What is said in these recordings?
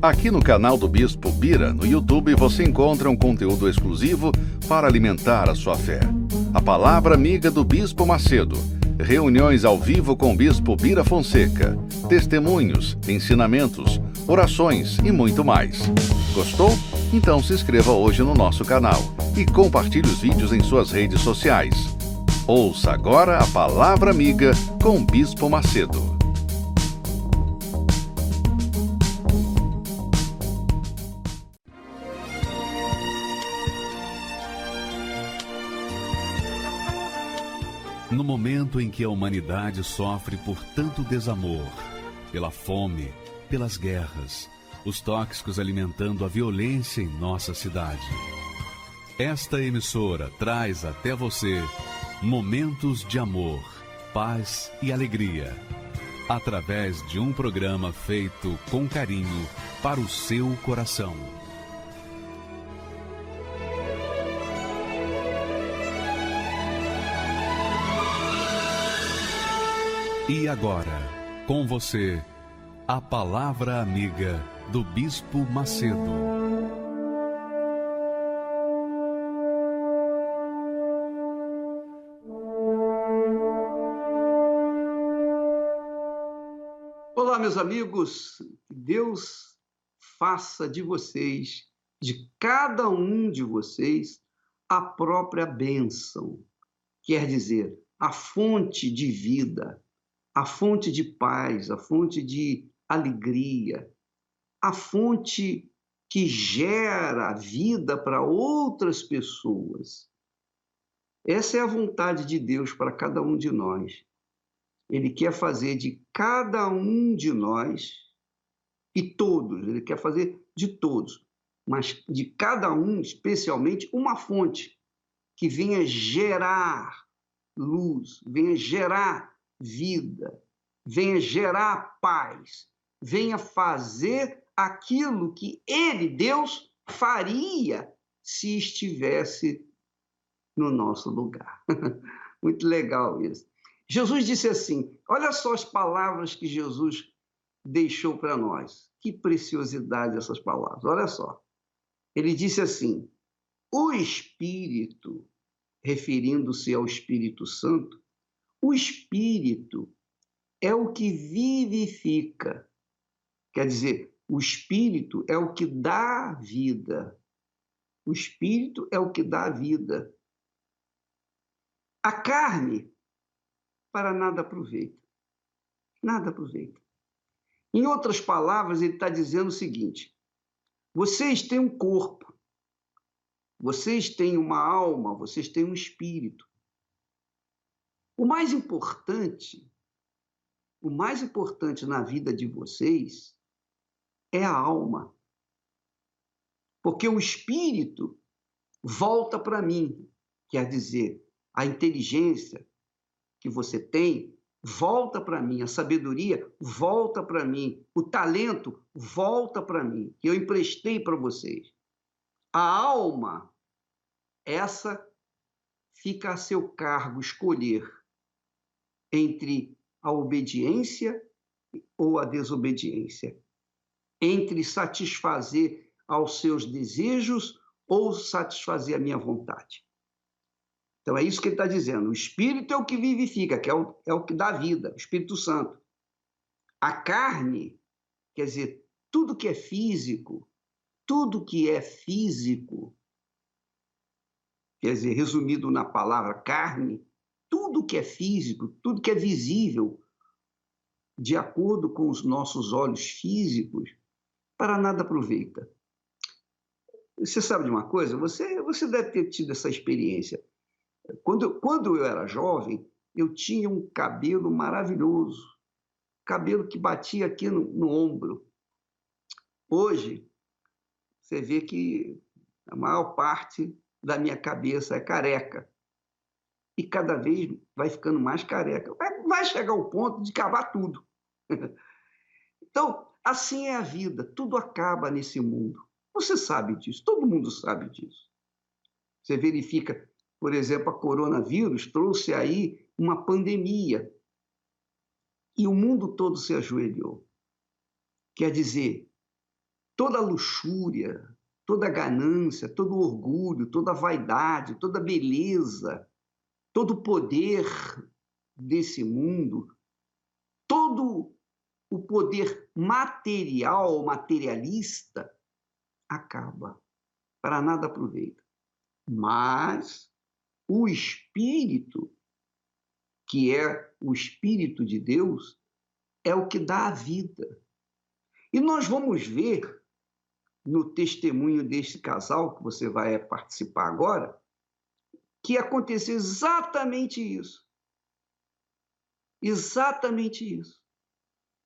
Aqui no canal do Bispo Bira, no YouTube, você encontra um conteúdo exclusivo para alimentar a sua fé. A Palavra Amiga do Bispo Macedo. Reuniões ao vivo com o Bispo Bira Fonseca. Testemunhos, ensinamentos, orações e muito mais. Gostou? Então se inscreva hoje no nosso canal e compartilhe os vídeos em suas redes sociais. Ouça agora a Palavra Amiga com o Bispo Macedo. No momento em que a humanidade sofre por tanto desamor, pela fome, pelas guerras, os tóxicos alimentando a violência em nossa cidade, esta emissora traz até você momentos de amor, paz e alegria, através de um programa feito com carinho para o seu coração. E agora, com você, a Palavra Amiga do Bispo Macedo. Olá, meus amigos. Deus faça de vocês, de cada um de vocês, a própria bênção. Quer dizer, a fonte de vida, a fonte de paz, a fonte de alegria, a fonte que gera vida para outras pessoas. Essa é a vontade de Deus para cada um de nós. Ele quer fazer de cada um de nós, e todos, ele quer fazer de todos, mas de cada um, especialmente, uma fonte que venha gerar luz, venha gerar vida, venha gerar paz, venha fazer aquilo que ele, Deus, faria se estivesse no nosso lugar. Muito legal isso. Jesus disse assim, olha só as palavras que Jesus deixou para nós. Que preciosidade essas palavras, olha só. Ele disse assim, o Espírito, referindo-se ao Espírito Santo, o Espírito é o que vivifica. Quer dizer, o Espírito é o que dá vida. O Espírito é o que dá vida. A carne, para nada aproveita. Nada aproveita. Em outras palavras, ele está dizendo o seguinte, vocês têm um corpo, vocês têm uma alma, vocês têm um espírito. O mais importante na vida de vocês é a alma. Porque o espírito volta para mim, quer dizer, a inteligência que você tem volta para mim, a sabedoria volta para mim, o talento volta para mim, que eu emprestei para vocês. A alma, essa fica a seu cargo escolher entre a obediência ou a desobediência, entre satisfazer aos seus desejos ou satisfazer a minha vontade. Então é isso que ele está dizendo, o Espírito é o que vivifica, que é o que dá vida, o Espírito Santo. A carne, quer dizer, tudo que é físico, quer dizer, resumido na palavra carne, tudo que é físico, tudo que é visível, de acordo com os nossos olhos físicos, para nada aproveita. Você sabe de uma coisa? Você deve ter tido essa experiência. Quando eu era jovem, eu tinha um cabelo maravilhoso, cabelo que batia aqui no ombro. Hoje, você vê que a maior parte da minha cabeça é careca. E cada vez vai ficando mais careca. Vai chegar ao ponto de acabar tudo. Então, assim é a vida. Tudo acaba nesse mundo. Você sabe disso. Todo mundo sabe disso. Você verifica, por exemplo, a coronavírus trouxe aí uma pandemia. E o mundo todo se ajoelhou. Quer dizer, toda a luxúria, toda a ganância, todo o orgulho, toda a vaidade, toda a beleza, todo o poder desse mundo, todo o poder material, materialista, acaba, para nada aproveita. Mas o Espírito, que é o Espírito de Deus, é o que dá a vida. E nós vamos ver no testemunho deste casal, que você vai participar agora, que aconteceu exatamente isso. Exatamente isso.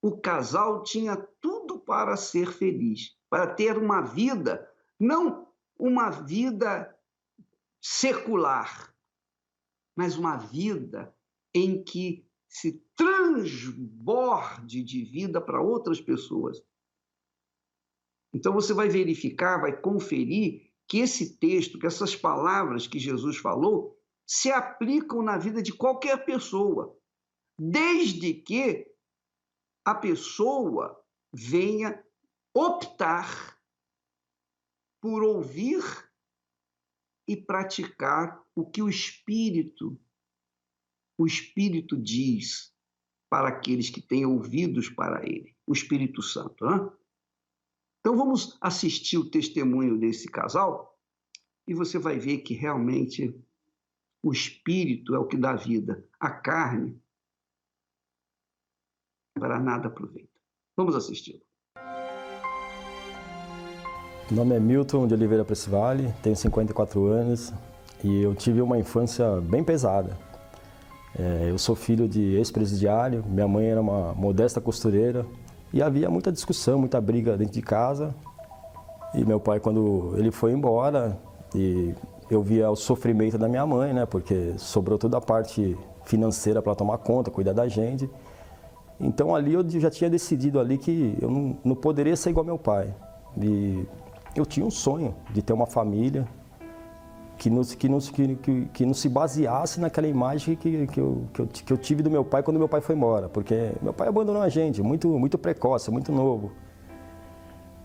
O casal tinha tudo para ser feliz, para ter uma vida, não uma vida secular, mas uma vida em que se transborde de vida para outras pessoas. Então você vai verificar, vai conferir que esse texto, que essas palavras que Jesus falou, se aplicam na vida de qualquer pessoa, desde que a pessoa venha optar por ouvir e praticar o que o Espírito diz para aqueles que têm ouvidos para ele, o Espírito Santo, né? Então vamos assistir o testemunho desse casal e você vai ver que realmente o Espírito é o que dá vida. A carne para nada aproveita. Vamos assistir. Meu nome é Milton de Oliveira Pressivale, tenho 54 anos e eu tive uma infância bem pesada. Eu sou filho de ex-presidiário, minha mãe era uma modesta costureira e havia muita discussão, muita briga dentro de casa. E meu pai, quando ele foi embora, e eu via o sofrimento da minha mãe, né, porque sobrou toda a parte financeira para tomar conta, cuidar da gente. Então ali eu já tinha decidido ali que eu não poderia ser igual ao meu pai. E eu tinha um sonho de ter uma família que não se baseasse naquela imagem que eu tive do meu pai quando meu pai foi embora. Porque meu pai abandonou a gente muito precoce, muito novo.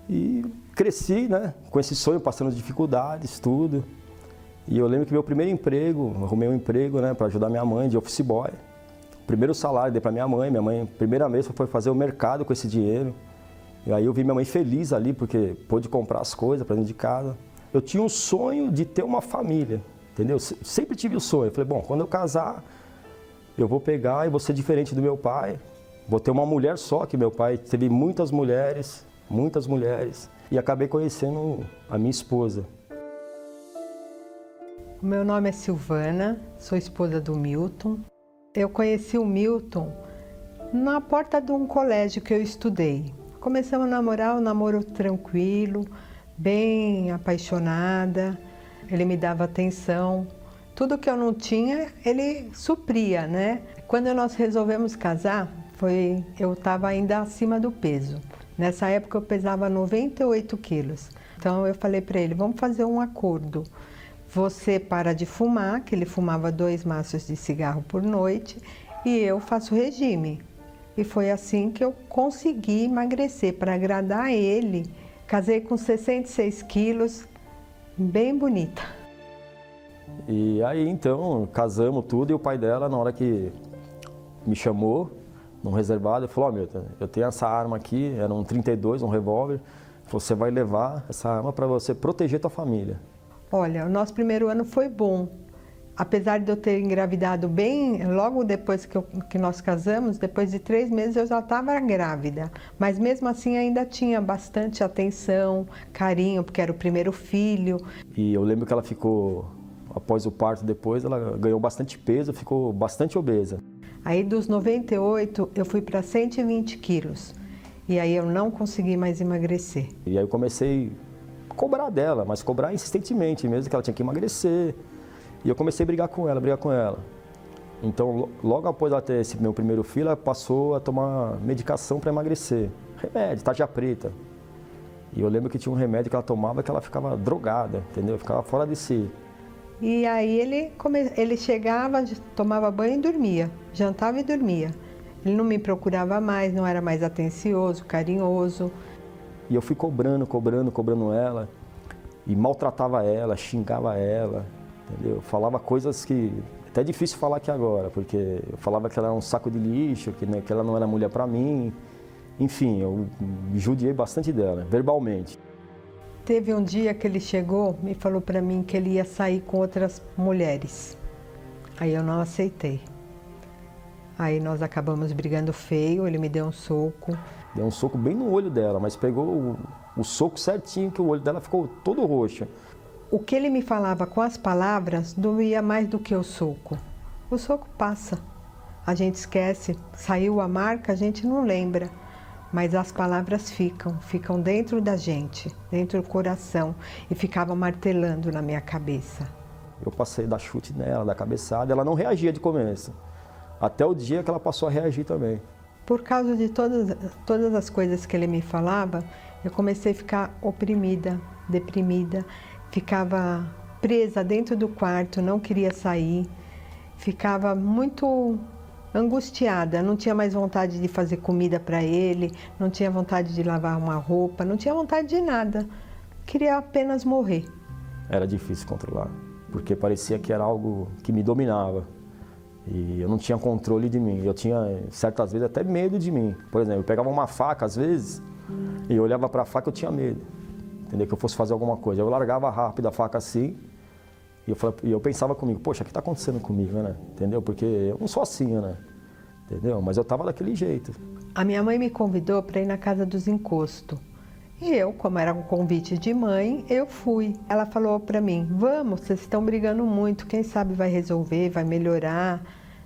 E cresci, né, com esse sonho, passando dificuldades, tudo. E eu lembro que meu primeiro emprego, arrumei um emprego, né, para ajudar minha mãe de office boy. Primeiro salário dei para minha mãe, primeira vez foi fazer o mercado com esse dinheiro. E aí eu vi minha mãe feliz ali, porque pôde comprar as coisas para dentro de casa. Eu tinha um sonho de ter uma família, entendeu? Sempre tive o sonho. Eu falei, bom, quando eu casar, eu vou pegar e vou ser diferente do meu pai. Vou ter uma mulher só, que meu pai teve muitas mulheres. E acabei conhecendo a minha esposa. O meu nome é Silvana, sou esposa do Milton. Eu conheci o Milton na porta de um colégio que eu estudei. Começamos a namorar, um namoro tranquilo, bem apaixonada. Ele me dava atenção. Tudo que eu não tinha, ele supria, né? Quando nós resolvemos casar, eu estava ainda acima do peso. Nessa época eu pesava 98 quilos. Então eu falei para ele, vamos fazer um acordo. Você para de fumar, que ele fumava 2 maços de cigarro por noite, e eu faço regime. E foi assim que eu consegui emagrecer, para agradar ele. Casei com 66 quilos, bem bonita. E aí então, casamos tudo, e o pai dela, na hora que me chamou, num reservado, ele falou, Milton, eu tenho essa arma aqui, era um 32, um revólver, você vai levar essa arma para você proteger tua família. Olha, o nosso primeiro ano foi bom. Apesar de eu ter engravidado bem, logo depois que nós casamos, depois de 3 meses eu já estava grávida. Mas mesmo assim ainda tinha bastante atenção, carinho, porque era o primeiro filho. E eu lembro que ela ficou, após o parto depois, ela ganhou bastante peso, ficou bastante obesa. Aí dos 98 eu fui para 120 quilos. E aí eu não consegui mais emagrecer. E aí eu comecei a cobrar dela, mas cobrar insistentemente mesmo, que ela tinha que emagrecer. E eu comecei a brigar com ela. Então, logo após ela ter esse meu primeiro filho, ela passou a tomar medicação para emagrecer. Remédio, tarja preta. E eu lembro que tinha um remédio que ela tomava que ela ficava drogada, entendeu? Ficava fora de si. E aí ele chegava, tomava banho e dormia, jantava e dormia. Ele não me procurava mais, não era mais atencioso, carinhoso. E eu fui cobrando ela, e maltratava ela, xingava ela, entendeu? Falava coisas que até é difícil falar aqui agora, porque eu falava que ela era um saco de lixo, que ela não era mulher para mim. Enfim, eu me judiei bastante dela, verbalmente. Teve um dia que ele chegou e falou para mim que ele ia sair com outras mulheres. Aí eu não aceitei. Aí nós acabamos brigando feio, ele me deu um soco. Deu um soco bem no olho dela, mas pegou o soco certinho, que o olho dela ficou todo roxo. O que ele me falava com as palavras doía mais do que o soco. O soco passa, a gente esquece, saiu a marca, a gente não lembra. Mas as palavras ficam dentro da gente, dentro do coração, e ficava martelando na minha cabeça. Eu passei a dar chute nela, da cabeçada, ela não reagia de começo. Até o dia que ela passou a reagir também. Por causa de todas as coisas que ele me falava, eu comecei a ficar oprimida, deprimida, ficava presa dentro do quarto, não queria sair, ficava muito angustiada, não tinha mais vontade de fazer comida para ele, não tinha vontade de lavar uma roupa, não tinha vontade de nada, queria apenas morrer. Era difícil controlar, porque parecia que era algo que me dominava. E eu não tinha controle de mim, eu tinha certas vezes até medo de mim. Por exemplo, eu pegava uma faca às vezes e eu olhava para a faca e eu tinha medo, entendeu? Que eu fosse fazer alguma coisa. Eu largava rápido a faca assim e eu pensava comigo, poxa, o que está acontecendo comigo, né? Entendeu? Porque eu não sou assim, né? Entendeu? Mas eu estava daquele jeito. A minha mãe me convidou para ir na casa dos encostos. E eu, como era um convite de mãe, eu fui. Ela falou para mim, vamos, vocês estão brigando muito, quem sabe vai resolver, vai melhorar.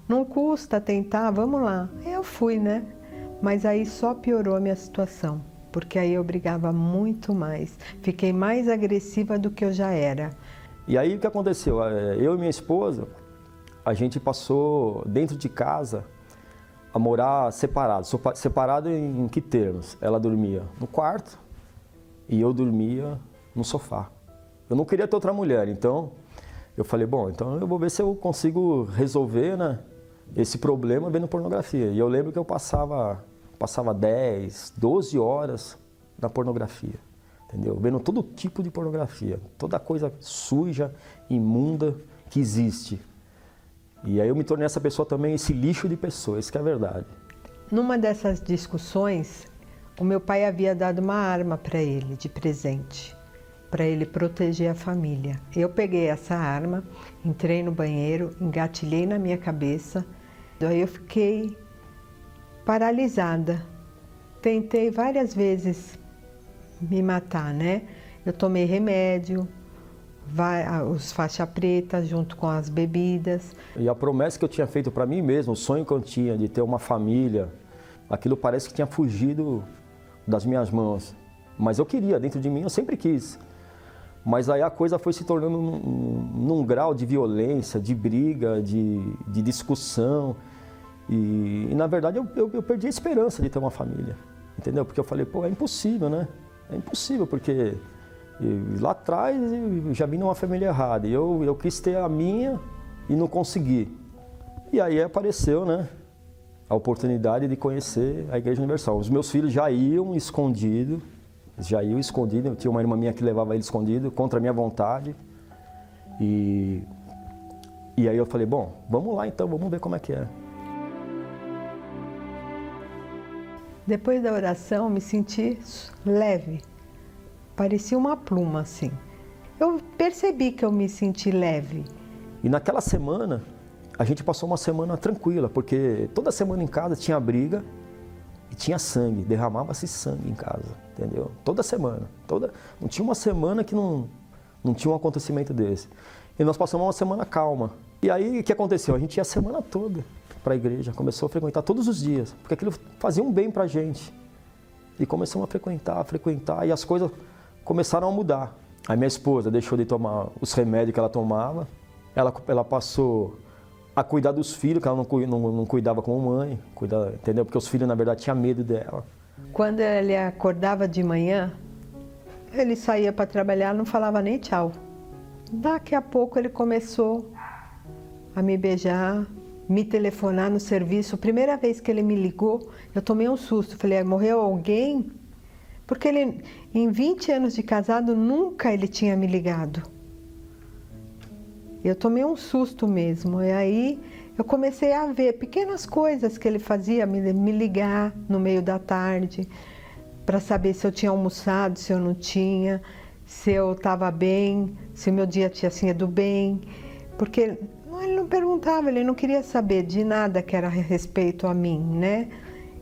Não custa tentar, vamos lá. Eu fui, né? Mas aí só piorou a minha situação, porque aí eu brigava muito mais. Fiquei mais agressiva do que eu já era. E aí o que aconteceu? Eu e minha esposa, a gente passou dentro de casa a morar separado. Separado em que termos? Ela dormia no quarto e eu dormia no sofá. Eu não queria ter outra mulher, então eu falei, bom, então eu vou ver se eu consigo resolver, né, esse problema vendo pornografia. E eu lembro que eu passava 10, 12 horas na pornografia, entendeu? Vendo todo tipo de pornografia, toda coisa suja, imunda que existe. E aí eu me tornei essa pessoa também, esse lixo de pessoa, isso que é a verdade. Numa dessas discussões, o meu pai havia dado uma arma para ele de presente, para ele proteger a família. Eu peguei essa arma, entrei no banheiro, engatilhei na minha cabeça, daí eu fiquei paralisada. Tentei várias vezes me matar, né? Eu tomei remédio, os faixa preta junto com as bebidas. E a promessa que eu tinha feito para mim mesmo, o sonho que eu tinha de ter uma família, aquilo parece que tinha fugido das minhas mãos. Mas eu queria, dentro de mim eu sempre quis. Mas aí a coisa foi se tornando num grau de violência, de briga, de discussão. E na verdade eu perdi a esperança de ter uma família, entendeu? Porque eu falei, pô, é impossível, né? É impossível, porque lá atrás eu já vim numa família errada. E eu quis ter a minha e não consegui. E aí apareceu, né, a oportunidade de conhecer a Igreja Universal. Os meus filhos já iam escondidos. Eu tinha uma irmã minha que levava ele escondido, contra a minha vontade. E aí eu falei, bom, vamos lá então, vamos ver como é que é. Depois da oração, me senti leve. Parecia uma pluma, assim. Eu percebi que eu me senti leve. E naquela semana, a gente passou uma semana tranquila, porque toda semana em casa tinha briga e tinha sangue, derramava-se sangue em casa, entendeu? Toda semana. Não tinha uma semana que não tinha um acontecimento desse. E nós passamos uma semana calma. E aí, o que aconteceu? A gente ia a semana toda para a igreja, começou a frequentar todos os dias, porque aquilo fazia um bem para a gente. E começamos a frequentar, e as coisas começaram a mudar. A minha esposa deixou de tomar os remédios que ela tomava, ela passou a cuidar dos filhos, que ela não cuidava como mãe, entendeu? Porque os filhos, na verdade, tinham medo dela. Quando ele acordava de manhã, ele saía para trabalhar, não falava nem tchau. Daqui a pouco ele começou a me beijar, me telefonar no serviço. A primeira vez que ele me ligou, eu tomei um susto. Falei, morreu alguém? Porque ele, em 20 anos de casado, nunca ele tinha me ligado. Eu tomei um susto mesmo, e aí eu comecei a ver pequenas coisas que ele fazia, me ligar no meio da tarde, para saber se eu tinha almoçado, se eu não tinha, se eu estava bem, se o meu dia tinha sido bem, porque ele não perguntava, ele não queria saber de nada que era a respeito a mim, né?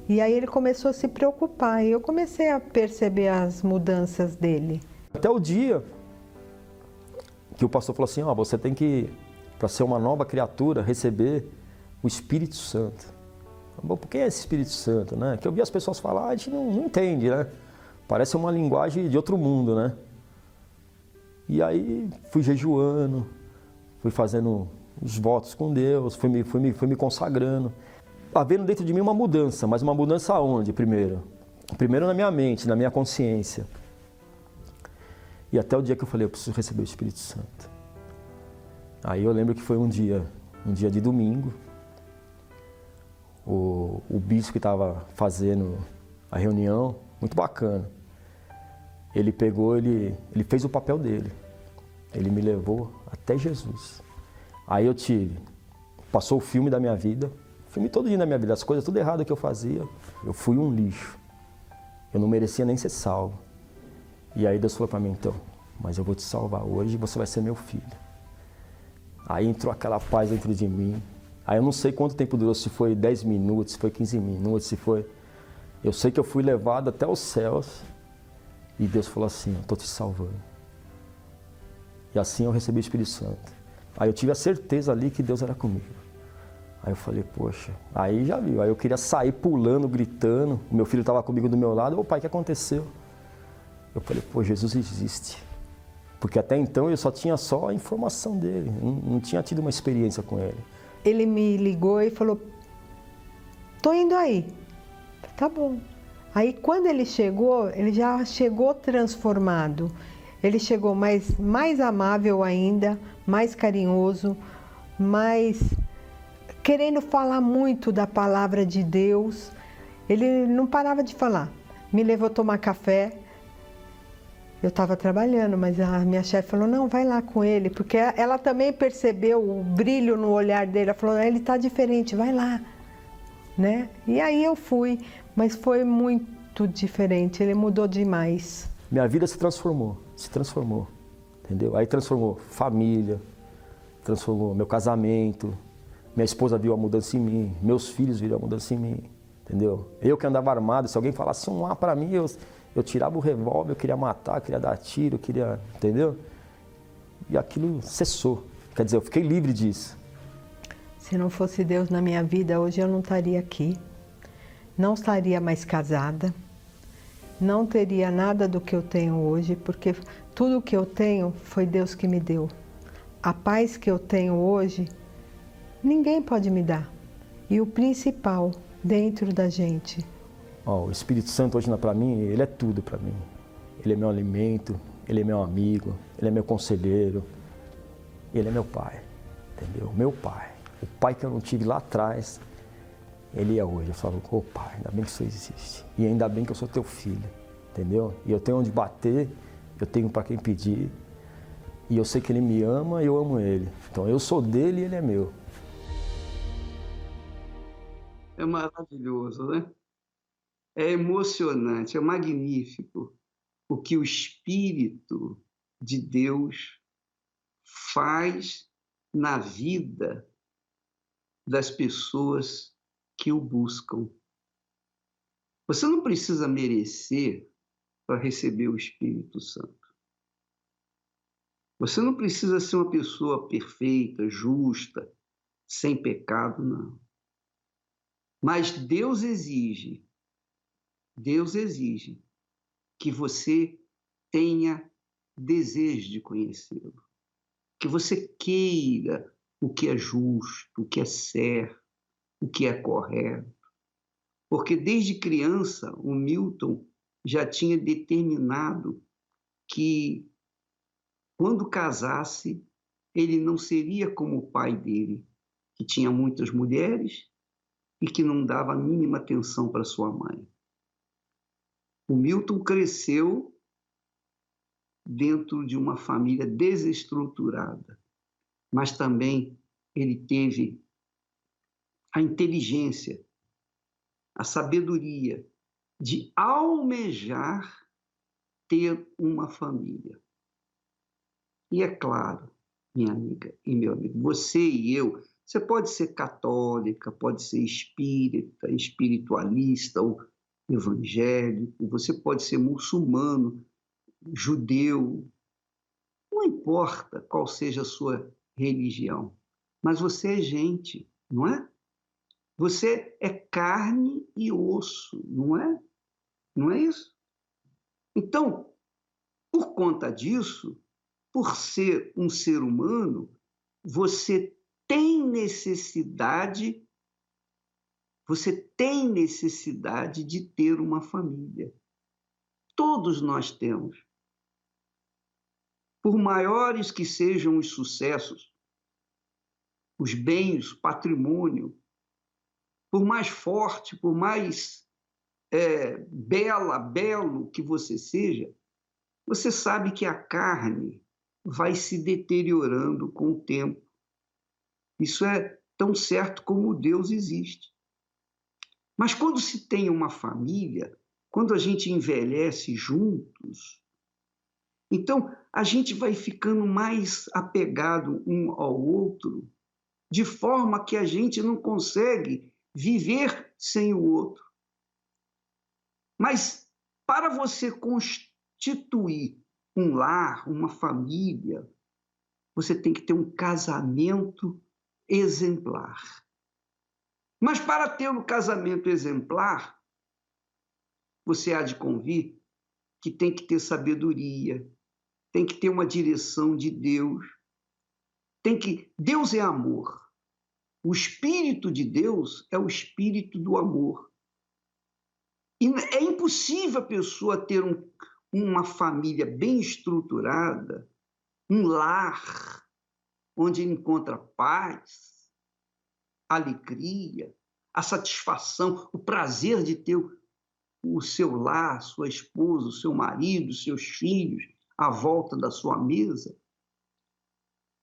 E aí ele começou a se preocupar, e eu comecei a perceber as mudanças dele. Até o dia que o pastor falou assim, você tem que, para ser uma nova criatura, receber o Espírito Santo. Bom, por que é esse Espírito Santo, né? Que eu vi as pessoas falar, a gente não entende, né? Parece uma linguagem de outro mundo, né? E aí fui jejuando, fui fazendo os votos com Deus, fui me consagrando. Havendo dentro de mim uma mudança, mas uma mudança aonde primeiro? Primeiro na minha mente, na minha consciência. E até o dia que eu falei, eu preciso receber o Espírito Santo. Aí eu lembro que foi um dia de domingo, o bispo que estava fazendo a reunião, muito bacana, ele pegou, ele fez o papel dele, ele me levou até Jesus. Aí passou o filme da minha vida, o filme todo dia da minha vida, as coisas tudo errado que eu fazia, eu fui um lixo, eu não merecia nem ser salvo. E aí Deus falou para mim, então, mas eu vou te salvar hoje e você vai ser meu filho. Aí entrou aquela paz dentro de mim. Aí eu não sei quanto tempo durou, se foi 10 minutos, se foi 15 minutos, se foi... Eu sei que eu fui levado até os céus e Deus falou assim, eu estou te salvando. E assim eu recebi o Espírito Santo. Aí eu tive a certeza ali que Deus era comigo. Aí eu falei, poxa, aí já viu. Aí eu queria sair pulando, gritando. O meu filho estava comigo do meu lado. Ô pai, o que aconteceu? Eu falei, pô, Jesus existe. Porque até então eu só tinha a informação dele. Não tinha tido uma experiência com ele. Ele me ligou e falou, tô indo aí. Tá bom. Aí quando ele chegou, ele já chegou transformado. Ele chegou mais amável ainda, mais carinhoso, mais querendo falar muito da palavra de Deus. Ele não parava de falar. Me levou a tomar café. Eu estava trabalhando, mas a minha chefe falou, não, vai lá com ele, porque ela também percebeu o brilho no olhar dele. Ela falou, ele está diferente, vai lá, né? E aí eu fui, mas foi muito diferente, ele mudou demais. Minha vida se transformou, entendeu? Aí transformou família, transformou meu casamento, minha esposa viu a mudança em mim, meus filhos viram a mudança em mim, entendeu? Eu que andava armado, se alguém falasse um A para mim, eu tirava o revólver, eu queria matar, queria dar tiro, entendeu? E aquilo cessou, quer dizer, eu fiquei livre disso. Se não fosse Deus na minha vida, hoje eu não estaria aqui, não estaria mais casada, não teria nada do que eu tenho hoje, porque tudo que eu tenho foi Deus que me deu. A paz que eu tenho hoje, ninguém pode me dar. E o principal, dentro da gente. O Espírito Santo hoje para mim, ele é tudo para mim. Ele é meu alimento, ele é meu amigo, ele é meu conselheiro, ele é meu pai, entendeu? Meu pai. O pai que eu não tive lá atrás, ele é hoje. Eu falo, pai, ainda bem que isso existe. E ainda bem que eu sou teu filho, entendeu? E eu tenho onde bater, eu tenho para quem pedir. E eu sei que ele me ama e eu amo ele. Então eu sou dele e ele é meu. É maravilhoso, né? É emocionante, é magnífico o que o Espírito de Deus faz na vida das pessoas que o buscam. Você não precisa merecer para receber o Espírito Santo. Você não precisa ser uma pessoa perfeita, justa, sem pecado, não. Mas Deus exige que você tenha desejo de conhecê-lo, que você queira o que é justo, o que é certo, o que é correto. Porque desde criança o Milton já tinha determinado que quando casasse ele não seria como o pai dele, que tinha muitas mulheres e que não dava a mínima atenção para sua mãe. O Milton cresceu dentro de uma família desestruturada, mas também ele teve a inteligência, a sabedoria de almejar ter uma família. E é claro, minha amiga e meu amigo, você e eu, você pode ser católica, pode ser espírita, espiritualista ou evangélico, você pode ser muçulmano, judeu, não importa qual seja a sua religião, mas você é gente, não é? Você é carne e osso, não é? Não é isso? Então, por conta disso, por ser um ser humano, você tem necessidade de ter uma família. Todos nós temos. Por maiores que sejam os sucessos, os bens, o patrimônio, por mais forte, por mais belo que você seja, você sabe que a carne vai se deteriorando com o tempo. Isso é tão certo como Deus existe. Mas quando se tem uma família, quando a gente envelhece juntos, então a gente vai ficando mais apegado um ao outro, de forma que a gente não consegue viver sem o outro. Mas para você constituir um lar, uma família, você tem que ter um casamento exemplar. Mas para ter um casamento exemplar, você há de convir que tem que ter sabedoria, tem que ter uma direção de Deus. Deus é amor. O Espírito de Deus é o Espírito do amor. E é impossível a pessoa ter uma família bem estruturada, um lar, onde encontra paz, alegria, a satisfação, o prazer de ter o seu lar, sua esposa, o seu marido, seus filhos, à volta da sua mesa.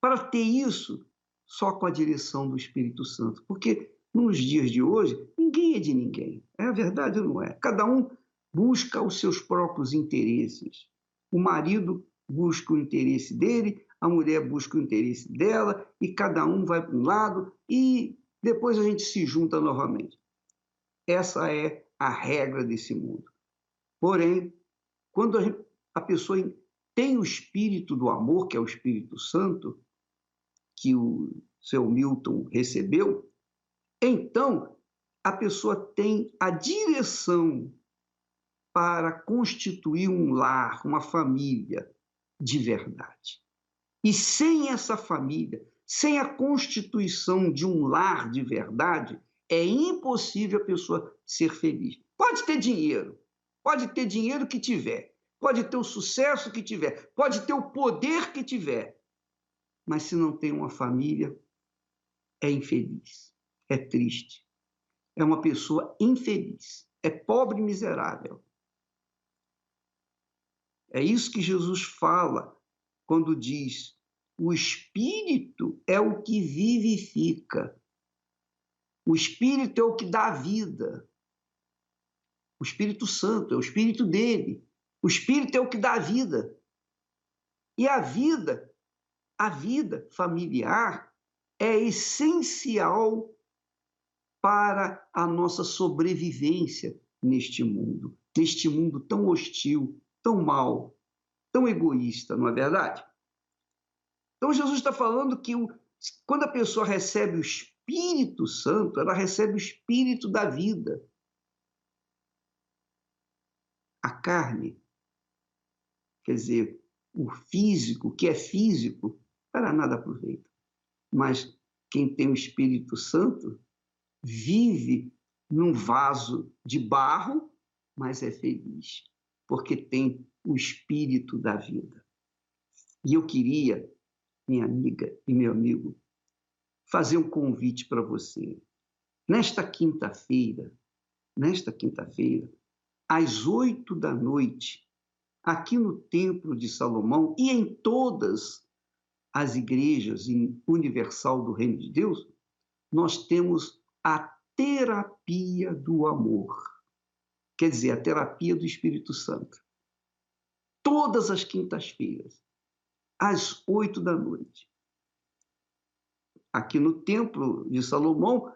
Para ter isso, só com a direção do Espírito Santo. Porque nos dias de hoje, ninguém é de ninguém. É a verdade ou não é? Cada um busca os seus próprios interesses. O marido busca o interesse dele, a mulher busca o interesse dela, e cada um vai para um lado e depois a gente se junta novamente. Essa é a regra desse mundo. Porém, quando a pessoa tem o espírito do amor, que é o Espírito Santo, que o seu Milton recebeu, então a pessoa tem a direção para constituir um lar, uma família de verdade. E sem essa família, sem a constituição de um lar de verdade, é impossível a pessoa ser feliz. Pode ter dinheiro que tiver, pode ter o sucesso que tiver, pode ter o poder que tiver, mas se não tem uma família, é infeliz, é triste, é uma pessoa infeliz, é pobre e miserável. É isso que Jesus fala quando diz: o Espírito é o que vivifica, o Espírito é o que dá vida. O Espírito Santo é o Espírito dele. O Espírito é o que dá vida. E a vida familiar é essencial para a nossa sobrevivência neste mundo tão hostil, tão mau, tão egoísta, não é verdade? Então Jesus está falando que quando a pessoa recebe o Espírito Santo, ela recebe o Espírito da vida. A carne, quer dizer, o físico, que é físico, para nada aproveita. Mas quem tem o Espírito Santo vive num vaso de barro, mas é feliz, porque tem o Espírito da vida. E eu queria, minha amiga e meu amigo, fazer um convite para você. Nesta quinta-feira, às 8 da noite, aqui no Templo de Salomão e em todas as igrejas universal do Reino de Deus, nós temos a terapia do amor. Quer dizer, a terapia do Espírito Santo. Todas as quintas-feiras, às 8 da noite. Aqui no Templo de Salomão,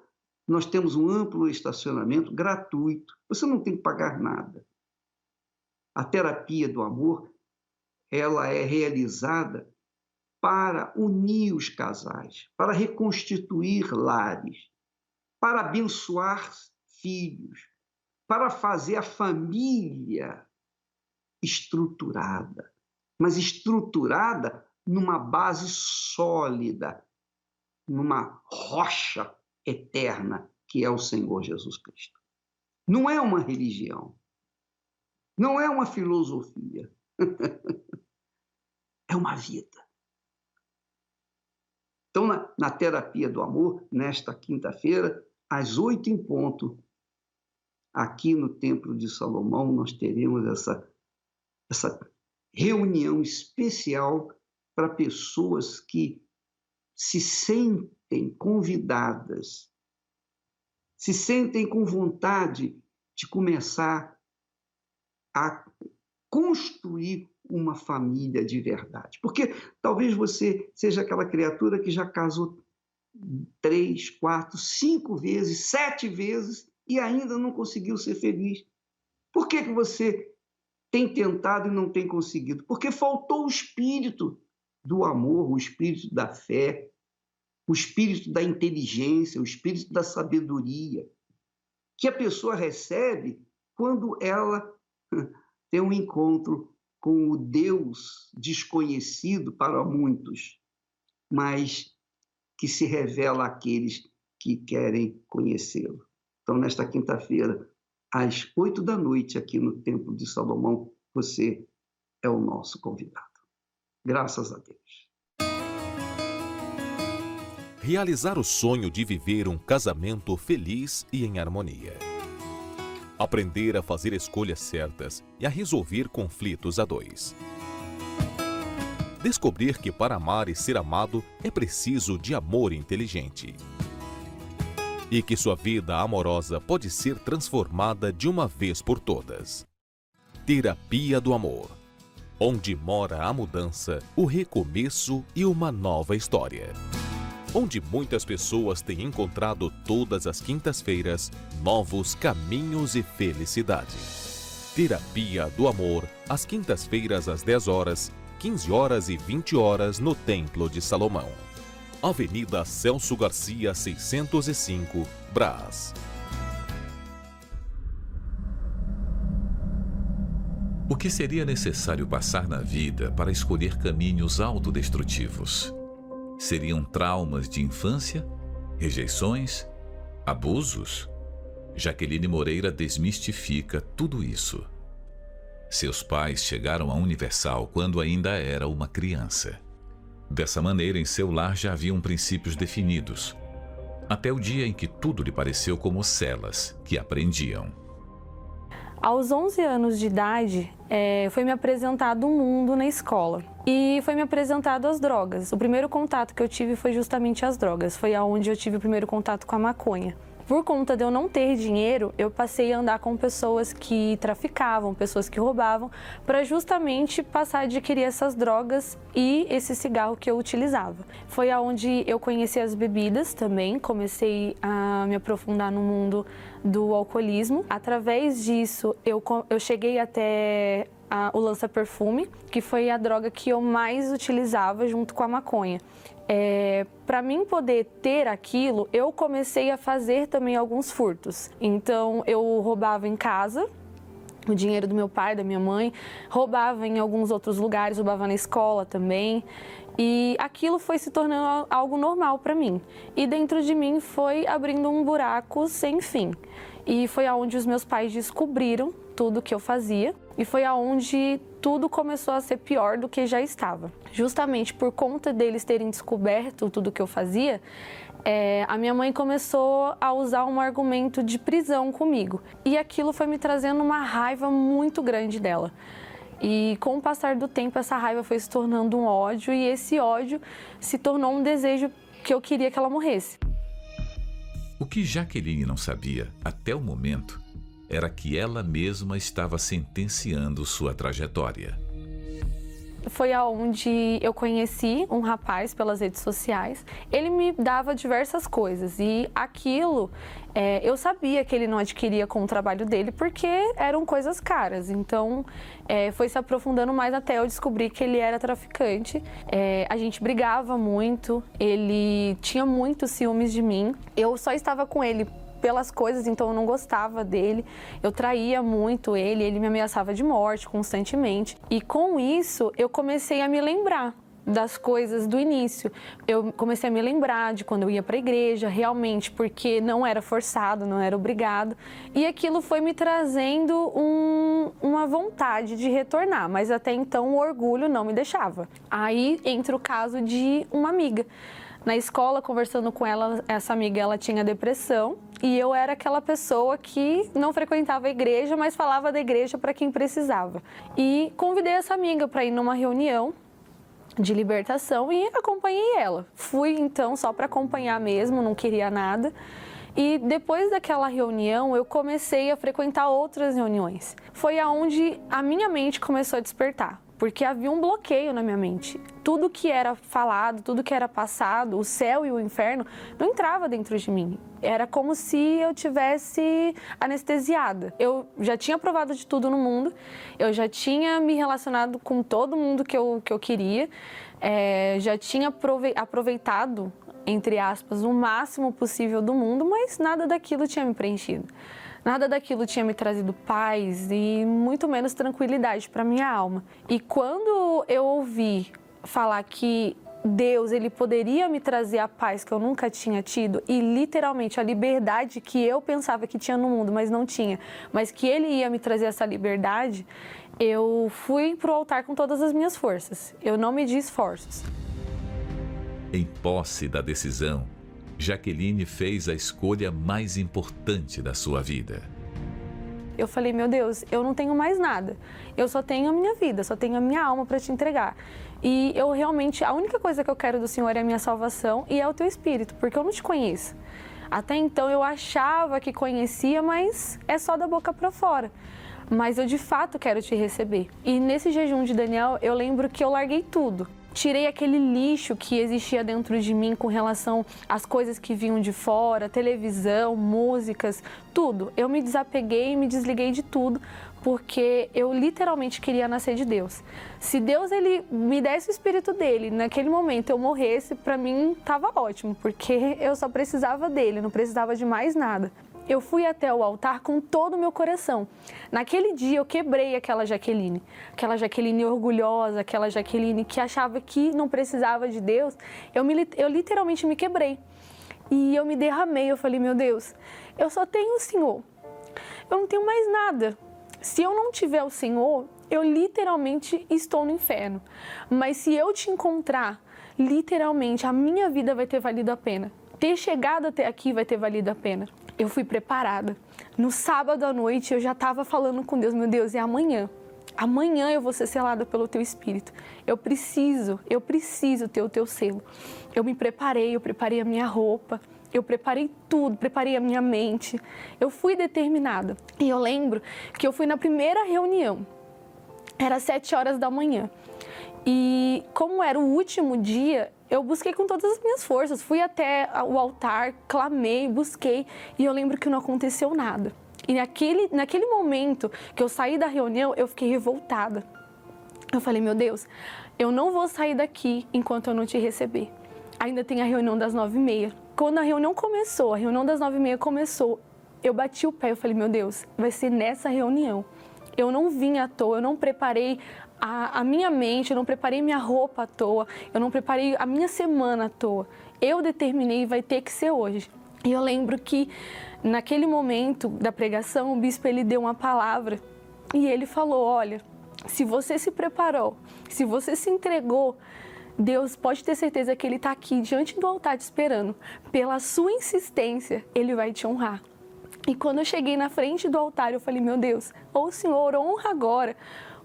nós temos um amplo estacionamento gratuito. Você não tem que pagar nada. A terapia do amor, ela é realizada para unir os casais, para reconstituir lares, para abençoar filhos, para fazer a família estruturada, mas estruturada numa base sólida, numa rocha eterna, que é o Senhor Jesus Cristo. Não é uma religião, não é uma filosofia, é uma vida. Então, na terapia do amor, nesta quinta-feira, às 8 em ponto, aqui no Templo de Salomão, nós teremos essa reunião especial para pessoas que se sentem convidadas, se sentem com vontade de começar a construir uma família de verdade. Porque talvez você seja aquela criatura que já casou 3, 4, 5 vezes, 7 vezes e ainda não conseguiu ser feliz. Por que você tem tentado e não tem conseguido? Porque faltou o espírito do amor, o espírito da fé, o espírito da inteligência, o espírito da sabedoria, que a pessoa recebe quando ela tem um encontro com o Deus desconhecido para muitos, mas que se revela àqueles que querem conhecê-lo. Então, nesta quinta-feira, às 8 da noite, aqui no Templo de Salomão, você é o nosso convidado. Graças a Deus. Realizar o sonho de viver um casamento feliz e em harmonia. Aprender a fazer escolhas certas e a resolver conflitos a dois. Descobrir que para amar e ser amado é preciso de amor inteligente. E que sua vida amorosa pode ser transformada de uma vez por todas. Terapia do amor. Onde mora a mudança, o recomeço e uma nova história. Onde muitas pessoas têm encontrado todas as quintas-feiras novos caminhos e felicidade. Terapia do Amor, às quintas-feiras às 10 horas, 15 horas e 20 horas no Templo de Salomão. Avenida Celso Garcia, 605, Brás. O que seria necessário passar na vida para escolher caminhos autodestrutivos? Seriam traumas de infância? Rejeições? Abusos? Jaqueline Moreira desmistifica tudo isso. Seus pais chegaram à Universal quando ainda era uma criança. Dessa maneira, em seu lar já haviam princípios definidos, até o dia em que tudo lhe pareceu como celas que aprendiam. Aos 11 anos de idade, foi me apresentado um mundo na escola e foi me apresentado as drogas. O primeiro contato que eu tive foi justamente as drogas, foi aonde eu tive o primeiro contato com a maconha. Por conta de eu não ter dinheiro, eu passei a andar com pessoas que traficavam, pessoas que roubavam, para justamente passar a adquirir essas drogas e esse cigarro que eu utilizava. Foi aonde eu conheci as bebidas também, comecei a me aprofundar no mundo do alcoolismo. Através disso, eu cheguei até o lança-perfume, que foi a droga que eu mais utilizava junto com a maconha. Para mim poder ter aquilo, eu comecei a fazer também alguns furtos. Então, eu roubava em casa o dinheiro do meu pai, da minha mãe, roubava em alguns outros lugares, roubava na escola também. E aquilo foi se tornando algo normal para mim. E dentro de mim foi abrindo um buraco sem fim. E foi aonde os meus pais descobriram tudo que eu fazia. E foi aonde tudo começou a ser pior do que já estava. Justamente por conta deles terem descoberto tudo que eu fazia, a minha mãe começou a usar um argumento de prisão comigo. E aquilo foi me trazendo uma raiva muito grande dela. E com o passar do tempo, essa raiva foi se tornando um ódio, e esse ódio se tornou um desejo que eu queria que ela morresse. O que Jaqueline não sabia, até o momento, era que ela mesma estava sentenciando sua trajetória. Foi aonde eu conheci um rapaz pelas redes sociais. Ele me dava diversas coisas e aquilo, eu sabia que ele não adquiria com o trabalho dele porque eram coisas caras. Então, foi se aprofundando mais até eu descobrir que ele era traficante. A gente brigava muito, ele tinha muitos ciúmes de mim. Eu só estava com ele pelas coisas, então eu não gostava dele, eu traía muito ele me ameaçava de morte constantemente. E com isso, eu comecei a me lembrar das coisas do início. Eu comecei a me lembrar de quando eu ia para a igreja, realmente, porque não era forçado, não era obrigado. E aquilo foi me trazendo uma vontade de retornar, mas até então o orgulho não me deixava. Aí entra o caso de uma amiga. Na escola, conversando com ela, essa amiga, ela tinha depressão e eu era aquela pessoa que não frequentava a igreja, mas falava da igreja para quem precisava. E convidei essa amiga para ir numa reunião de libertação e acompanhei ela. Fui então só para acompanhar mesmo, não queria nada. E depois daquela reunião, eu comecei a frequentar outras reuniões. Foi aonde a minha mente começou a despertar. Porque havia um bloqueio na minha mente. Tudo que era falado, tudo que era passado, o céu e o inferno, não entrava dentro de mim. Era como se eu tivesse anestesiada. Eu já tinha provado de tudo no mundo, eu já tinha me relacionado com todo mundo que eu queria, já tinha aproveitado, entre aspas, o máximo possível do mundo, mas nada daquilo tinha me preenchido. Nada daquilo tinha me trazido paz e muito menos tranquilidade para minha alma. E quando eu ouvi falar que Deus, ele poderia me trazer a paz que eu nunca tinha tido e literalmente a liberdade que eu pensava que tinha no mundo, mas não tinha, mas que ele ia me trazer essa liberdade, eu fui pro altar com todas as minhas forças. Eu não medi esforços. Em posse da decisão, Jaqueline fez a escolha mais importante da sua vida. Eu falei, meu Deus, eu não tenho mais nada. Eu só tenho a minha vida, só tenho a minha alma para te entregar. E eu realmente, a única coisa que eu quero do Senhor é a minha salvação e é o teu espírito, porque eu não te conheço. Até então eu achava que conhecia, mas é só da boca para fora. Mas eu de fato quero te receber. E nesse jejum de Daniel, eu lembro que eu larguei tudo. Tirei aquele lixo que existia dentro de mim com relação às coisas que vinham de fora, televisão, músicas, tudo. Eu me desapeguei, me desliguei de tudo, porque eu literalmente queria nascer de Deus. Se Deus ele me desse o espírito dele, naquele momento eu morresse, para mim estava ótimo, porque eu só precisava dele, não precisava de mais nada. Eu fui até o altar com todo o meu coração. Naquele dia eu quebrei aquela Jaqueline orgulhosa, aquela Jaqueline que achava que não precisava de Deus. Eu literalmente me quebrei e eu me derramei. Eu falei, meu Deus, eu só tenho o Senhor, eu não tenho mais nada. Se eu não tiver o Senhor, eu literalmente estou no inferno. Mas se eu te encontrar, literalmente a minha vida vai ter valido a pena. Ter chegado até aqui vai ter valido a pena. Eu fui preparada. No sábado à noite eu já estava falando com Deus, meu Deus, é amanhã. Amanhã eu vou ser selada pelo teu Espírito. Eu preciso ter o teu selo. Eu me preparei, eu preparei a minha roupa, eu preparei tudo, preparei a minha mente. Eu fui determinada. E eu lembro que eu fui na primeira reunião. Era 7 horas da manhã. E como era o último dia, eu busquei com todas as minhas forças. Fui até o altar, clamei, busquei e eu lembro que não aconteceu nada. E naquele momento que eu saí da reunião, eu fiquei revoltada. Eu falei, meu Deus, eu não vou sair daqui enquanto eu não te receber. Ainda tem a reunião das 9h30. Quando a reunião das 9h30 começou, eu bati o pé, eu falei, meu Deus, vai ser nessa reunião. Eu não vim à toa, eu não preparei a minha mente, eu não preparei minha roupa à toa, eu não preparei a minha semana à toa. Eu determinei, vai ter que ser hoje. E eu lembro que naquele momento da pregação, o bispo ele deu uma palavra E ele falou, olha, se você se preparou, se você se entregou, Deus pode ter certeza que Ele está aqui diante do altar te esperando. Pela sua insistência, Ele vai te honrar. E quando eu cheguei na frente do altar, eu falei, meu Deus, ou o Senhor honra agora,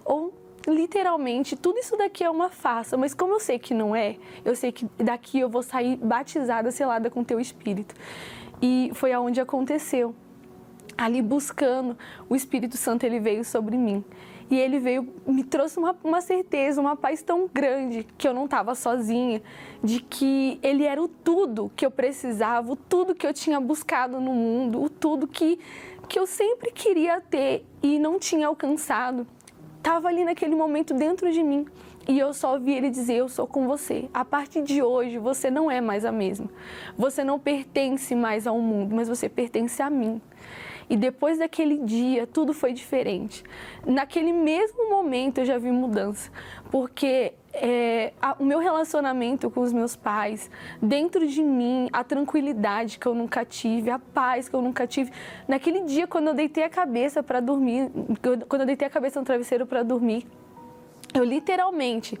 ou literalmente tudo isso daqui é uma farsa. Mas como eu sei que não é, eu sei que daqui eu vou sair batizada, selada com Teu Espírito. E foi aonde aconteceu. Ali buscando, o Espírito Santo, ele veio sobre mim. E ele veio, me trouxe uma certeza, uma paz tão grande, que eu não estava sozinha, de que ele era o tudo que eu precisava, o tudo que eu tinha buscado no mundo, o tudo que eu sempre queria ter e não tinha alcançado. Estava ali naquele momento dentro de mim. E eu só ouvi ele dizer, eu sou com você. A partir de hoje, você não é mais a mesma. Você não pertence mais ao mundo, mas você pertence a mim. E depois daquele dia, tudo foi diferente. Naquele mesmo momento, eu já vi mudança. Porque o meu relacionamento com os meus pais, dentro de mim, a tranquilidade que eu nunca tive, a paz que eu nunca tive. Naquele dia, quando eu deitei a cabeça para dormir, quando eu deitei a cabeça no travesseiro para dormir, eu literalmente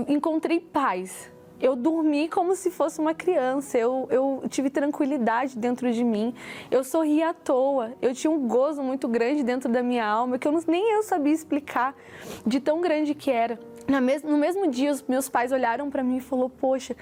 encontrei paz. Eu dormi como se fosse uma criança, eu tive tranquilidade dentro de mim, eu sorri à toa, eu tinha um gozo muito grande dentro da minha alma, que nem eu sabia explicar de tão grande que era. No mesmo dia, os meus pais olharam para mim e falaram, poxa,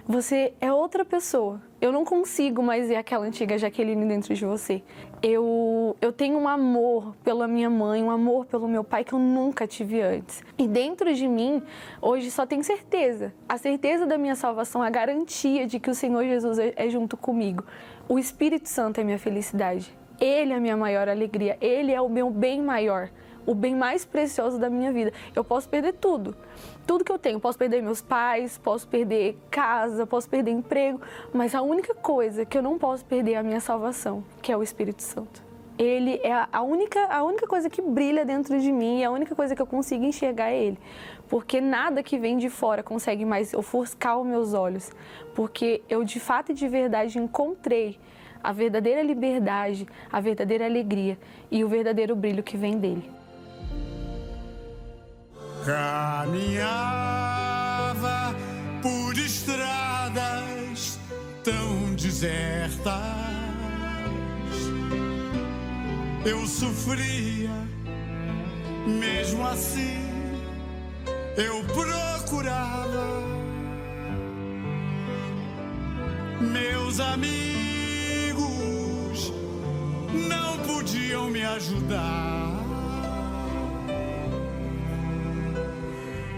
você é outra pessoa. Eu não consigo mais ver aquela antiga Jaqueline dentro de você. Eu tenho um amor pela minha mãe, um amor pelo meu pai que eu nunca tive antes. E dentro de mim, hoje só tem certeza. A certeza da minha salvação, a garantia de que o Senhor Jesus é junto comigo. O Espírito Santo é minha felicidade. Ele é a minha maior alegria. Ele é o meu bem maior. O bem mais precioso da minha vida. Eu posso perder tudo. Tudo que eu tenho. Posso perder meus pais, posso perder casa, posso perder emprego. Mas a única coisa que eu não posso perder é a minha salvação, que é o Espírito Santo. Ele é a única coisa que brilha dentro de mim e a única coisa que eu consigo enxergar é Ele. Porque nada que vem de fora consegue mais ofuscar os meus olhos. Porque eu, de fato e de verdade, encontrei a verdadeira liberdade, a verdadeira alegria e o verdadeiro brilho que vem dele. Caminhava por estradas tão desertas, eu sofria, mesmo assim eu procurava. Meus amigos não podiam me ajudar.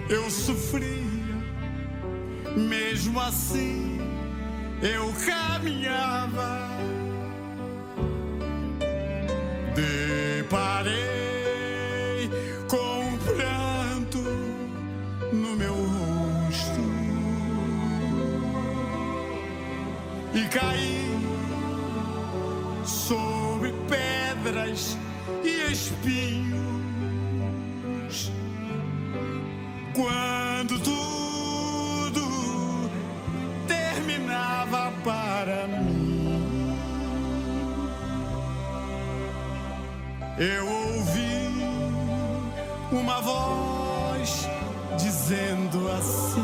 Eu sofria, mesmo assim eu caminhava. Deparei com um pranto no meu rosto e caí sobre pedras e espinhos. Quando tudo terminava para mim, eu ouvi uma voz dizendo assim: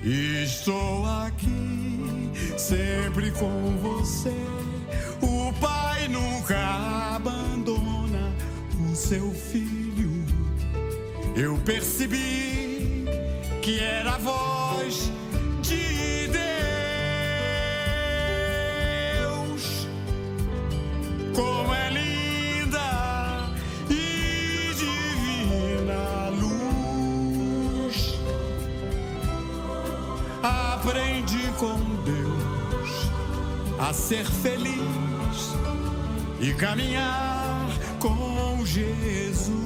estou aqui sempre com você. O Pai nunca abandona o seu filho. Eu percebi que era a voz de Deus. Como é linda e divina a luz. Aprendi com Deus a ser feliz e caminhar com Jesus.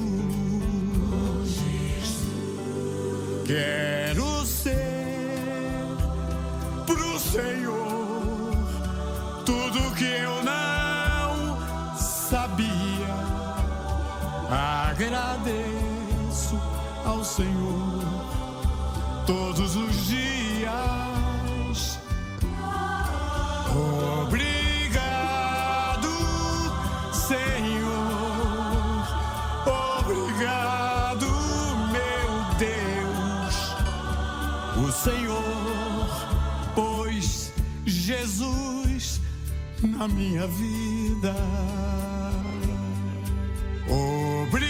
Quero ser pro Senhor tudo que eu não sabia. Agradeço ao Senhor todos os dias. Obrigado, na minha vida. Obrigado,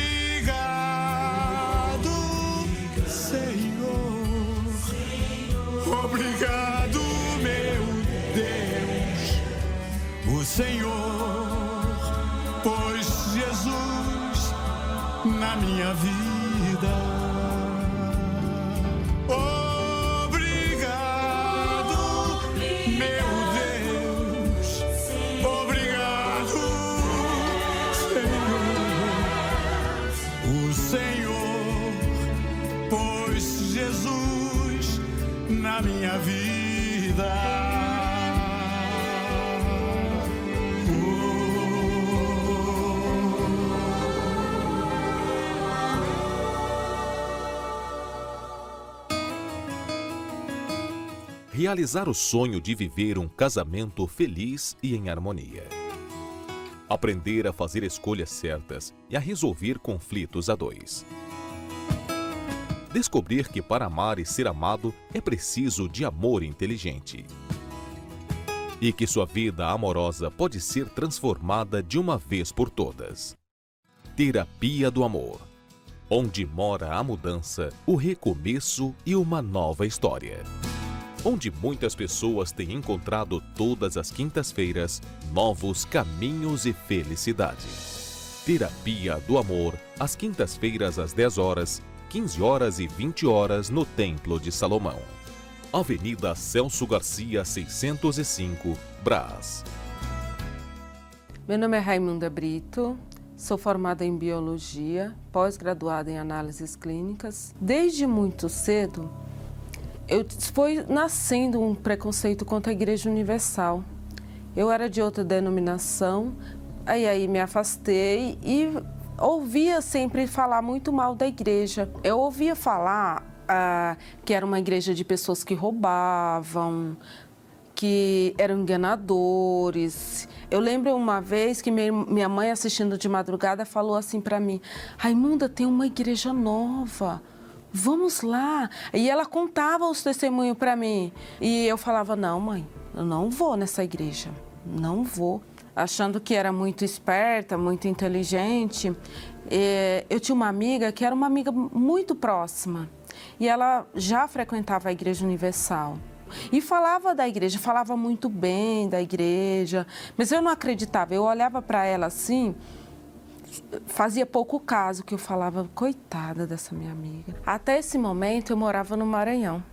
Senhor. Obrigado, meu Deus, o Senhor pôs Jesus na minha vida. Obrigado, meu Deus, obrigado, Senhor. O Senhor pôs Jesus na minha vida. Realizar o sonho de viver um casamento feliz e em harmonia. Aprender a fazer escolhas certas e a resolver conflitos a dois. Descobrir que para amar e ser amado é preciso de amor inteligente. E que sua vida amorosa pode ser transformada de uma vez por todas. Terapia do Amor. Onde mora a mudança, o recomeço e uma nova história. Onde muitas pessoas têm encontrado todas as quintas-feiras novos caminhos e felicidade. Terapia do Amor, às quintas-feiras às 10 horas, 15 horas e 20 horas no Templo de Salomão. Avenida Celso Garcia, 605, Brás. Meu nome é Raimunda Brito, sou formada em Biologia, pós-graduada em Análises Clínicas. Desde muito cedo, foi nascendo um preconceito contra a Igreja Universal. Eu era de outra denominação, aí me afastei e ouvia sempre falar muito mal da igreja. Eu ouvia falar que era uma igreja de pessoas que roubavam, que eram enganadores. Eu lembro uma vez que minha mãe, assistindo de madrugada, falou assim para mim: Raimunda, tem uma igreja nova, vamos lá. E ela contava os testemunhos para mim. E eu falava: não, mãe, eu não vou nessa igreja, não vou. Achando que era muito esperta, muito inteligente. Eu tinha uma amiga que era uma amiga muito próxima. E ela já frequentava a Igreja Universal. E falava da igreja, falava muito bem da igreja. Mas eu não acreditava, eu olhava para ela assim, fazia pouco caso que eu falava: coitada dessa minha amiga. Até esse momento eu morava no Maranhão.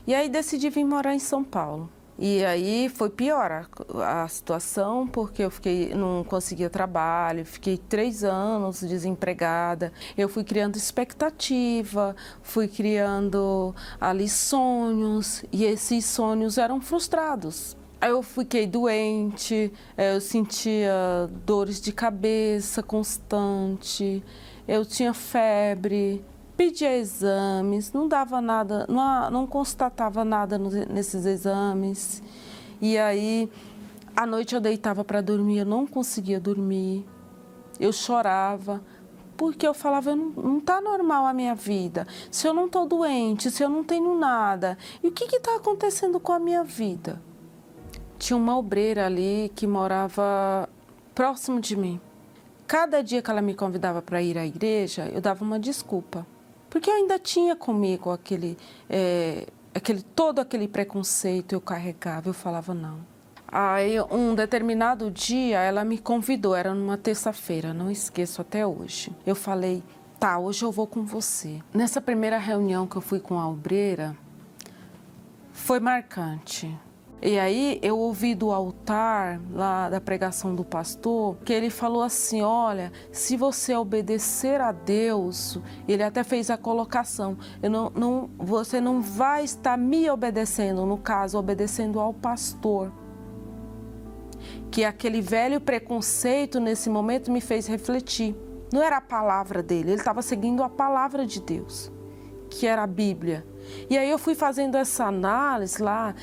E aí decidi vir morar em São Paulo. E aí foi pior a situação, porque eu não conseguia trabalho, fiquei 3 anos desempregada. Eu fui criando expectativa, fui criando ali sonhos, e esses sonhos eram frustrados. Aí eu fiquei doente, eu sentia dores de cabeça constante, eu tinha febre. Pedia exames, não dava nada, não constatava nada nesses exames. E aí, à noite eu deitava para dormir, eu não conseguia dormir. Eu chorava, porque eu falava: não está normal a minha vida. Se eu não estou doente, se eu não tenho nada, e o que está acontecendo com a minha vida? Tinha uma obreira ali que morava próximo de mim. Cada dia que ela me convidava para ir à igreja, eu dava uma desculpa. Porque eu ainda tinha comigo todo aquele preconceito, eu carregava, eu falava não. Aí, um determinado dia, ela me convidou, era numa terça-feira, não esqueço até hoje. Eu falei: tá, hoje eu vou com você. Nessa primeira reunião que eu fui com a obreira, foi marcante. E aí eu ouvi do altar, lá da pregação do pastor, que ele falou assim: olha, se você obedecer a Deus, ele até fez a colocação, você não vai estar me obedecendo, no caso, obedecendo ao pastor. Que aquele velho preconceito nesse momento me fez refletir. Não era a palavra dele, ele estava seguindo a palavra de Deus, que era a Bíblia. E aí eu fui fazendo essa análise lá,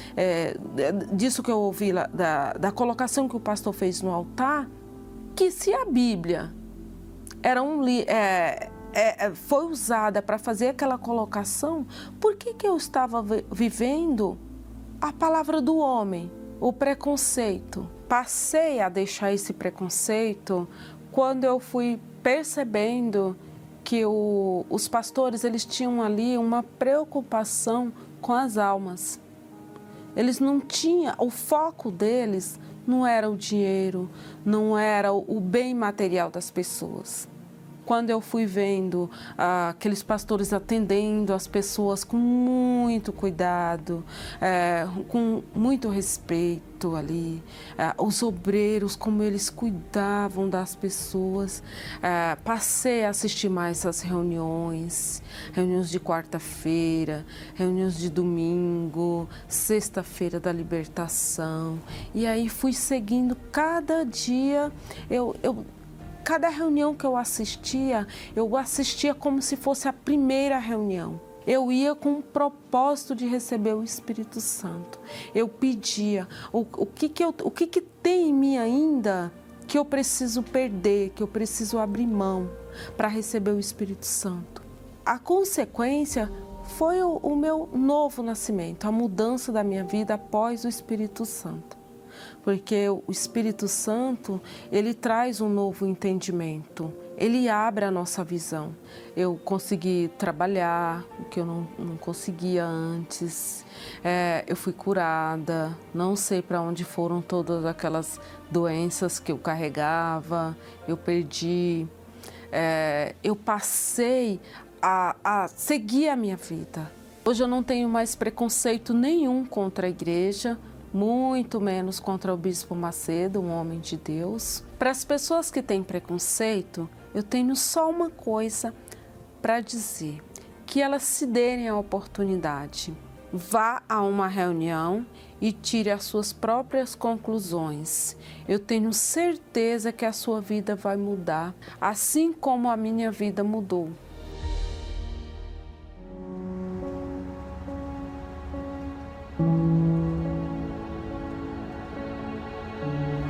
disso que eu ouvi lá, da colocação que o pastor fez no altar, que se a Bíblia era foi usada para fazer aquela colocação, por que eu estava vivendo a palavra do homem, o preconceito? passei a deixar esse preconceito quando eu fui percebendo que os pastores, eles tinham ali uma preocupação com as almas. Eles não tinham, o foco deles não era o dinheiro, não era o bem material das pessoas. Quando eu fui vendo aqueles pastores atendendo as pessoas com muito cuidado, com muito respeito ali, os obreiros, como eles cuidavam das pessoas, passei a assistir mais essas reuniões de quarta-feira, reuniões de domingo, sexta-feira da libertação, e aí fui seguindo cada dia, cada reunião que eu assistia como se fosse a primeira reunião. Eu ia com o propósito de receber o Espírito Santo. Eu pedia, o que tem em mim ainda que eu preciso perder, que eu preciso abrir mão para receber o Espírito Santo. A consequência foi o meu novo nascimento, a mudança da minha vida após o Espírito Santo. Porque o Espírito Santo, ele traz um novo entendimento, ele abre a nossa visão. Eu consegui trabalhar, o que eu não conseguia antes, eu fui curada, não sei para onde foram todas aquelas doenças que eu carregava, eu perdi, eu passei a seguir a minha vida. Hoje eu não tenho mais preconceito nenhum contra a igreja, muito menos contra o Bispo Macedo, um homem de Deus. Para as pessoas que têm preconceito, eu tenho só uma coisa para dizer, que elas se derem a oportunidade. Vá a uma reunião e tire as suas próprias conclusões. Eu tenho certeza que a sua vida vai mudar, assim como a minha vida mudou.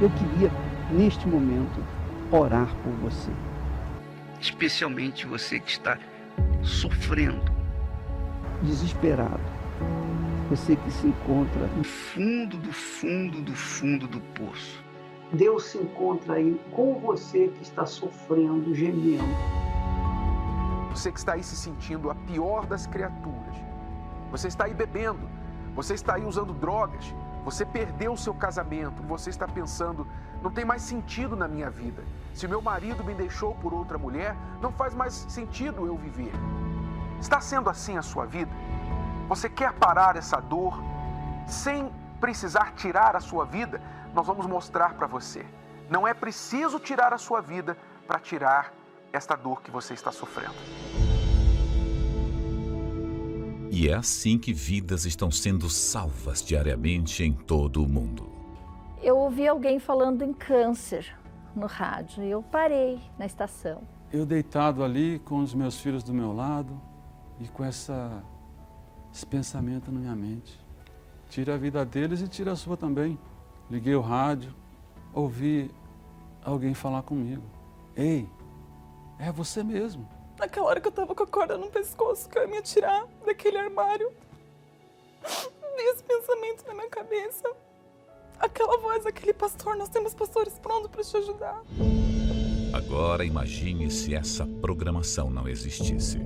Eu queria, neste momento, orar por você. Especialmente você que está sofrendo, desesperado. Você que se encontra no fundo do fundo do fundo do poço. Deus se encontra aí com você que está sofrendo, gemendo. Você que está aí se sentindo a pior das criaturas. Você está aí bebendo. Você está aí usando drogas. Você perdeu o seu casamento, você está pensando, não tem mais sentido na minha vida. Se meu marido me deixou por outra mulher, não faz mais sentido eu viver. Está sendo assim a sua vida? Você quer parar essa dor sem precisar tirar a sua vida? Nós vamos mostrar para você. Não é preciso tirar a sua vida para tirar esta dor que você está sofrendo. E é assim que vidas estão sendo salvas diariamente em todo o mundo. Eu ouvi alguém falando em câncer no rádio e eu parei na estação. Eu deitado ali com os meus filhos do meu lado e com esse pensamento na minha mente. Tira a vida deles e tira a sua também. Liguei o rádio, ouvi alguém falar comigo. Ei, é você mesmo. Naquela hora que eu tava com a corda no pescoço, que eu ia me atirar daquele armário, veio esse pensamento na minha cabeça. Aquela voz, aquele pastor, nós temos pastores prontos para te ajudar. Agora imagine se essa programação não existisse.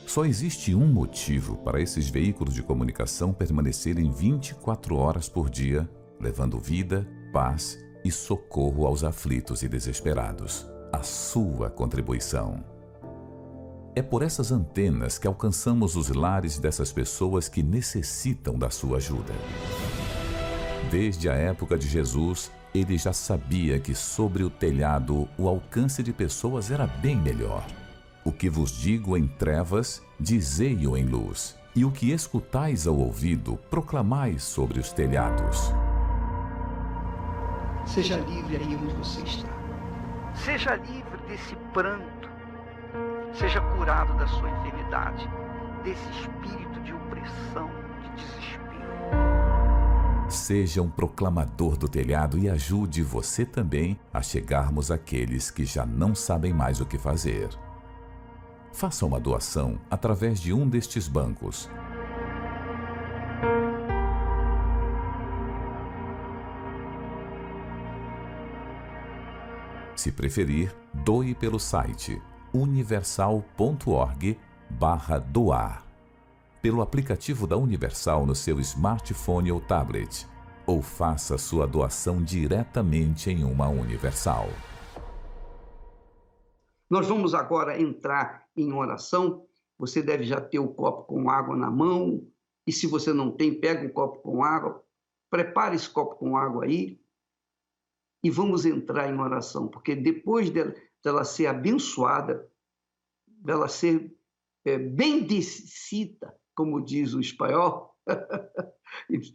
Só existe um motivo para esses veículos de comunicação permanecerem 24 horas por dia, levando vida, paz e socorro aos aflitos e desesperados. A sua contribuição. É por essas antenas que alcançamos os lares dessas pessoas que necessitam da sua ajuda. Desde a época de Jesus, ele já sabia que sobre o telhado o alcance de pessoas era bem melhor. O que vos digo em trevas, dizei-o em luz, e o que escutais ao ouvido, proclamais sobre os telhados. Seja livre aí onde você está. Seja livre desse pranto. Seja curado da sua enfermidade, desse espírito de opressão, de desespero. seja um proclamador do telhado e ajude você também a chegarmos àqueles que já não sabem mais o que fazer. Faça uma doação através de um destes bancos. Se preferir, doe pelo site universal.org/doar, pelo aplicativo da Universal no seu smartphone ou tablet, ou faça sua doação diretamente em uma Universal. Nós vamos agora entrar em oração. Você deve já ter o copo com água na mão, e se você não tem, pega um copo com água, prepare esse copo com água aí, e vamos entrar em oração, porque depois dela ser abençoada, dela ser bendecida, como diz o espanhol,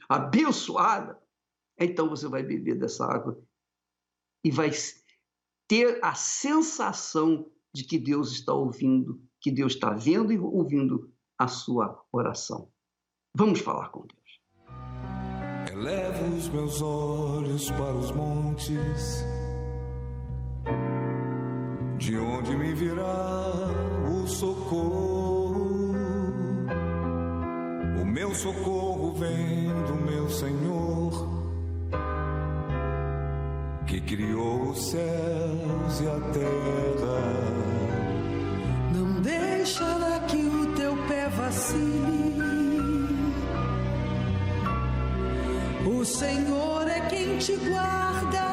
abençoada, então você vai beber dessa água e vai ter a sensação de que Deus está ouvindo, que Deus está vendo e ouvindo a sua oração. Vamos falar com Deus. Elevo os meus olhos para os montes, de onde me virá o socorro. O meu socorro vem do meu Senhor, que criou os céus e a terra. Não deixará que o teu pé vacile. O Senhor é quem te guarda.